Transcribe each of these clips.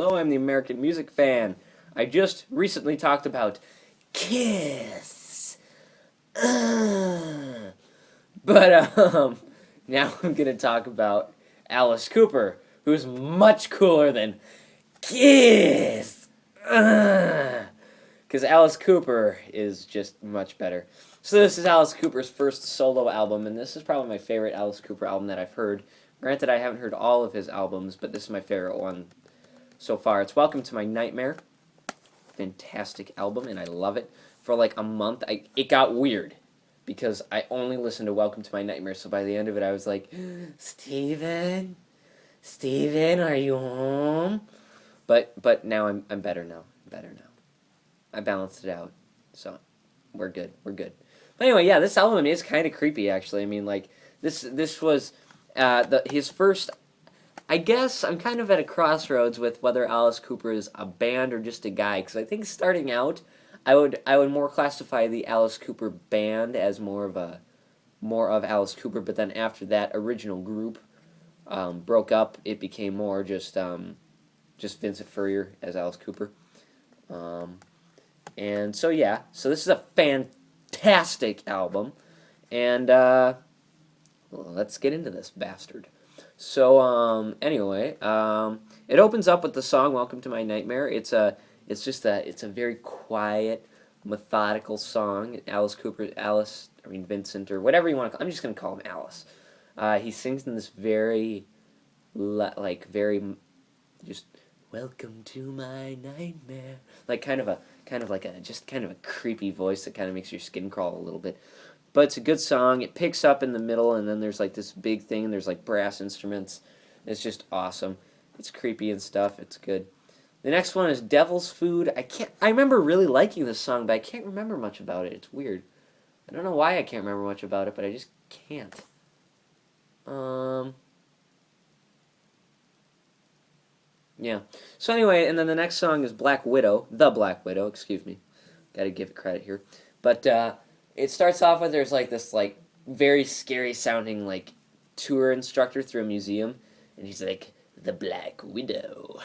Hello, I'm the American music fan. I just recently talked about Kiss. But now I'm gonna talk about Alice Cooper, who's much cooler than Kiss. Because Alice Cooper is just much better. So this is Alice Cooper's first solo album, and this is probably my favorite Alice Cooper album that I've heard. Granted, I haven't heard all of his albums, but this is my favorite one so far. It's Welcome to My Nightmare. Fantastic album, and I love it. For like a month, it got weird because I only listened to Welcome to My Nightmare. So by the end of it, I was like, Steven, are you home? But now I'm better now. I balanced it out, so we're good. But anyway, yeah, this album is kind of creepy actually. I mean, like this was his first. I guess I'm kind of at a crossroads with whether Alice Cooper is a band or just a guy, because I think starting out, I would more classify the Alice Cooper band as more of Alice Cooper, but then after that original group broke up, it became more just Vincent Furrier as Alice Cooper, and so yeah, so this is a fantastic album, and let's get into this bastard. So anyway, it opens up with the song "Welcome to My Nightmare." It's a very quiet, methodical song. Vincent, or whatever you want to call. I'm just gonna call him Alice. He sings in this very, very, just "Welcome to my nightmare," like kind of a creepy voice that kind of makes your skin crawl a little bit. But it's a good song. It picks up in the middle, and then there's like this big thing, and there's like brass instruments. It's just awesome. It's creepy and stuff. It's good. The next one is Devil's Food. I remember really liking this song, but I can't remember much about it. It's weird. I don't know why I can't remember much about it, but I just can't. Yeah. So anyway, and then the next song is Black Widow. The Black Widow, excuse me. Gotta give it credit here. But, it starts off with there's like this like very scary sounding like tour instructor through a museum, and he's like, "The Black Widow,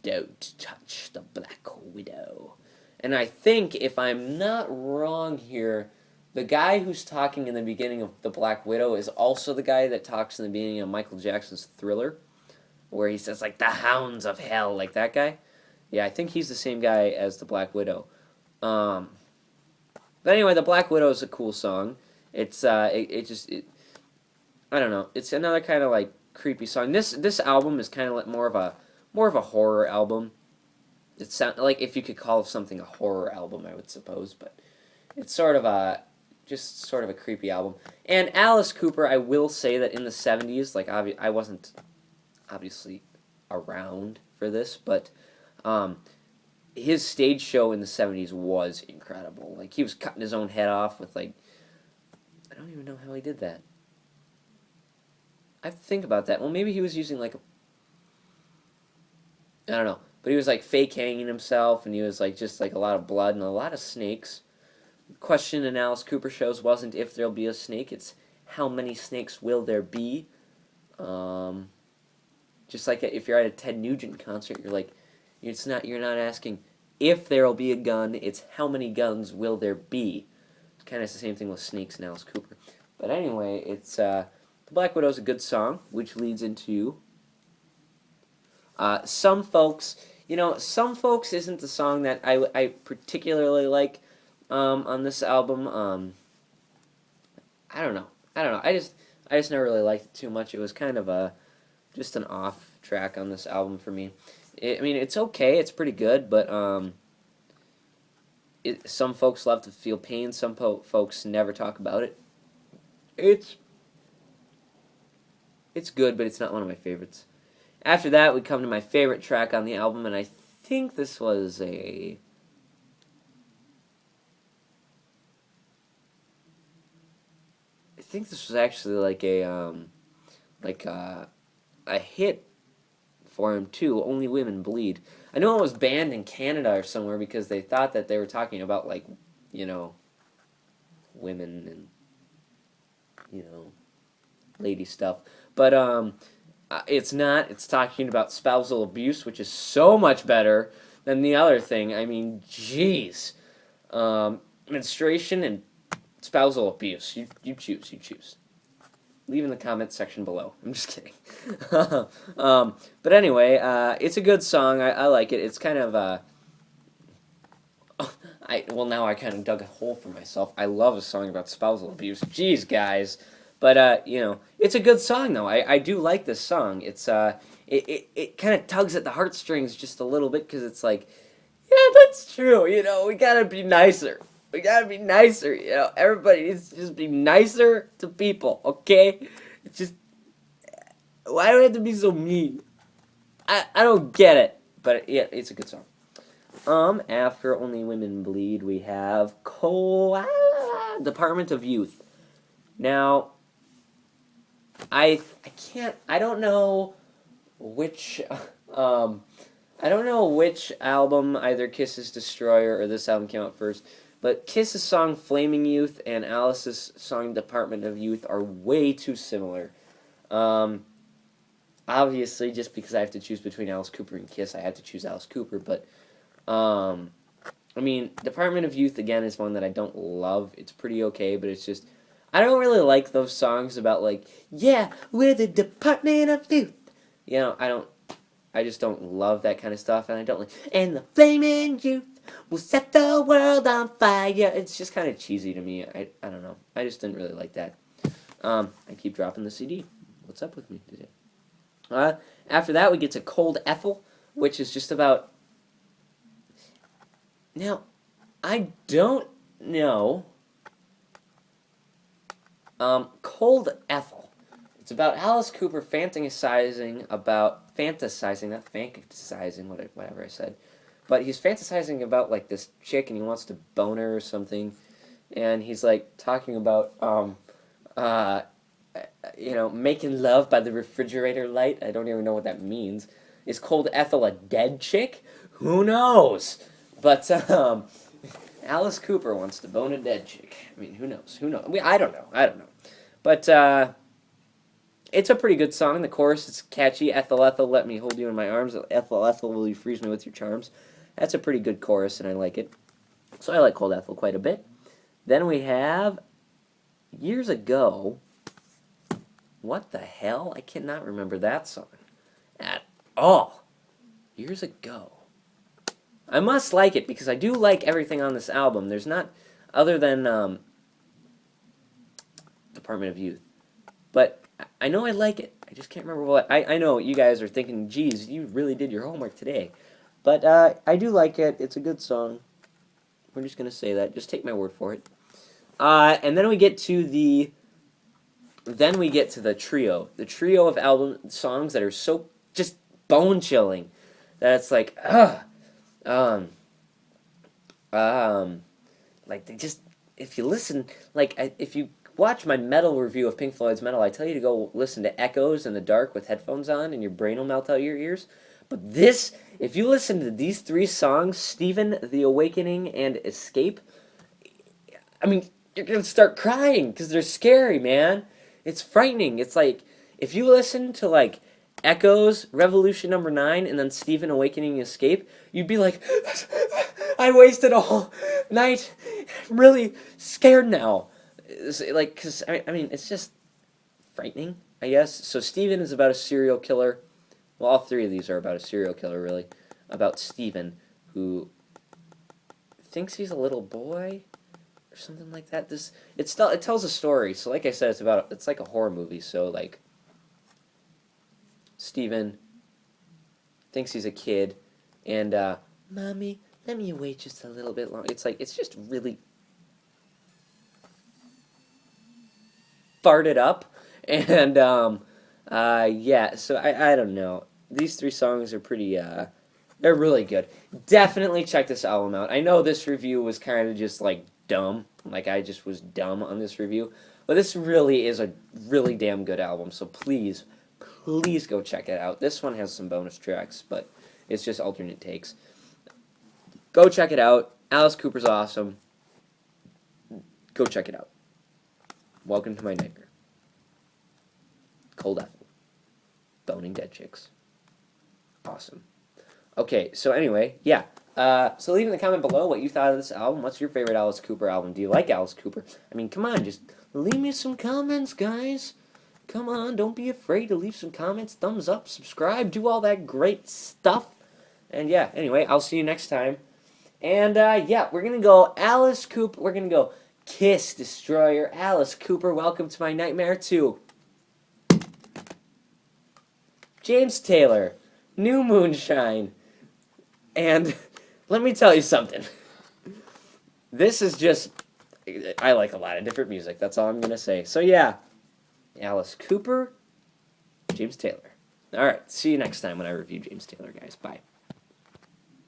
don't touch the Black Widow." And I think, if I'm not wrong here, the guy who's talking in the beginning of The Black Widow is also the guy that talks in the beginning of Michael Jackson's Thriller, where he says like, "The Hounds of Hell," like that guy. Yeah, I think he's the same guy as the Black Widow. But anyway, The Black Widow is a cool song. It's I don't know. It's another kind of like creepy song. This album is kind of like more of a horror album. It sound like, if you could call something a horror album, I would suppose, but it's sort of a creepy album. And Alice Cooper, I will say that in the 70s, like I wasn't obviously around for this, but his stage show in the 70s was incredible. Like, he was cutting his own head off with, like, I don't even know how he did that. I have to think about that. Well, maybe he was using, like, I don't know. But he was, like, fake hanging himself, and he was, like, just, like, a lot of blood and a lot of snakes. The question in Alice Cooper shows wasn't if there'll be a snake, it's how many snakes will there be. Just like if you're at a Ted Nugent concert, you're not asking if there'll be a gun, it's how many guns will there be. It's kind of the same thing with snakes and Alice Cooper. But anyway, it's The Black Widow's a good song, which leads into Some Folks. Some Folks isn't the song that I particularly like on this album. I don't know. I just never really liked it too much. It was kind of just an off track on this album for me. It's okay. It's pretty good, but some folks love to feel pain. Some folks never talk about it. It's good, but it's not one of my favorites. After that, we come to my favorite track on the album, and I think this was actually like a hit for him too. "Only Women Bleed." I know it was banned in Canada or somewhere because they thought that they were talking about, like, women and lady stuff. But It's not. It's talking about spousal abuse, which is so much better than the other thing. I mean, jeez. Menstruation and spousal abuse. You choose. You choose. Leave in the comments section below. I'm just kidding. But anyway, it's a good song. I like it. It's kind of now I kind of dug a hole for myself. I love a song about spousal abuse. Jeez, guys. But it's a good song though. I do like this song. It kind of tugs at the heartstrings just a little bit because it's like, yeah, that's true. We gotta be nicer. We gotta be nicer. Everybody needs to just be nicer to people. Okay? It's just, why do we have to be so mean? I don't get it. But yeah, it's a good song. After Only Women Bleed, we have Department of Youth. Now, I don't know which I don't know which album, either Kiss's Destroyer or this album, came out first, but Kiss's song Flaming Youth and Alice's song Department of Youth are way too similar. Obviously, just because I have to choose between Alice Cooper and Kiss, I have to choose Alice Cooper, but I mean, Department of Youth, again, is one that I don't love. It's pretty okay, but it's just, I don't really like those songs about, like, yeah, we're the Department of Youth. I just don't love that kind of stuff, and I don't like, and the flaming youth will set the world on fire. It's just kind of cheesy to me. I don't know. I just didn't really like that. I keep dropping the CD. What's up with me today? After that, we get to Cold Ethel, which is just about... Now, I don't know... Cold Ethel. It's about Alice Cooper fantasizing, whatever I said. But he's fantasizing about, like, this chick, and he wants to bone her or something. And he's, like, talking about, making love by the refrigerator light. I don't even know what that means. Is Cold Ethel a dead chick? Who knows? But, Alice Cooper wants to bone a dead chick. I mean, who knows? I mean, I don't know. But, it's a pretty good song. The chorus is catchy. Ethel, Ethel, let me hold you in my arms. Ethel, Ethel, will you freeze me with your charms? That's a pretty good chorus, and I like it. So I like Cold Ethel quite a bit. Then we have, years ago, what the hell? I cannot remember that song at all. Years ago. I must like it, because I do like everything on this album. There's not, other than Department of Youth. But I know I like it. I just can't remember what. I know you guys are thinking, geez, you really did your homework today. But I do like it. It's a good song. We're just going to say that. Just take my word for it. And then we get to the trio. The trio of album songs that are so just bone-chilling that it's like, like they just, if you listen, like if you watch my metal review of Pink Floyd's Metal, I tell you to go listen to Echoes in the dark with headphones on, and your brain will melt out your ears. But this, if you listen to these three songs, Stephen, The Awakening, and Escape, I mean, you're going to start crying, because they're scary, man. It's frightening. It's like, if you listen to, like, Echoes, Revolution Number 9, and then Stephen, Awakening, Escape, you'd be like, I wasted a whole night. I'm really scared now. Like, because, I mean, it's just frightening, I guess. So Stephen is about a serial killer. Well, all three of these are about a serial killer, really. About Stephen, who thinks he's a little boy, or something like that. It tells a story. So, like I said, it's like a horror movie. So, like, Stephen thinks he's a kid, and Mommy, let me wait just a little bit longer. It's just really farted up, and yeah, so I don't know. These three songs are pretty they're really good. Definitely check this album out. I know this review was kind of just like dumb, like I just was dumb on this review, but this really is a really damn good album, so please go check it out. This one has some bonus tracks, but it's just alternate takes. Go check it out. Alice Cooper's awesome. Go check it out. Welcome to my nightmare. Cold Ethel. Boning Dead Chicks. Awesome. Okay, so anyway, yeah. So leave in the comment below what you thought of this album. What's your favorite Alice Cooper album? Do you like Alice Cooper? I mean, come on, just leave me some comments, guys. Come on, don't be afraid to leave some comments, thumbs up, subscribe, do all that great stuff. And yeah, anyway, I'll see you next time. And yeah, we're going to go Alice Cooper. We're going to go Kiss Destroyer. Alice Cooper, welcome to my nightmare too. James Taylor, New Moonshine. And let me tell you something. This is just, I like a lot of different music. That's all I'm going to say. So yeah, Alice Cooper, James Taylor. All right, see you next time when I review James Taylor, guys. Bye.